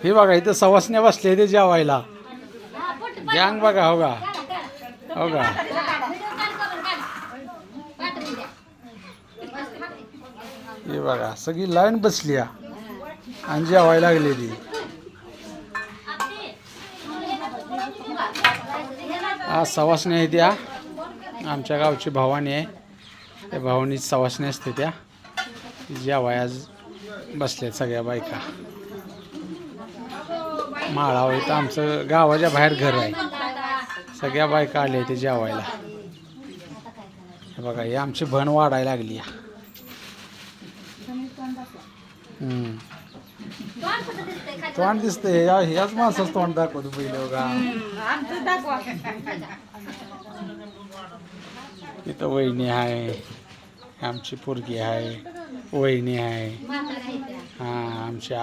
हे बघा इथं सवासण्या बसले ते जेवायला. गँग बघा हो का, हो का. हे बघा सगळी लाईन बसली आणि जेवायला लागलेली. हा सवासण्या आहे त्या आमच्या गावची भवानी आहे. त्या भवानीची सवासणी असते त्या जेवाय आज बसल्यात सगळ्या बायका. माळावर इथं आमचं गावाच्या बाहेर घर आहे. सगळ्या बायका आल्या ते जेवायला. हे बघा ही आमची भण वाढायला लागली. तोंड दिसतंय ह्याच माणसाच तोंड दाखवतो पहिले बघा. इथं वहिनी आहे, आमची पोरगी आहे, वहिनी आहे. हा आमची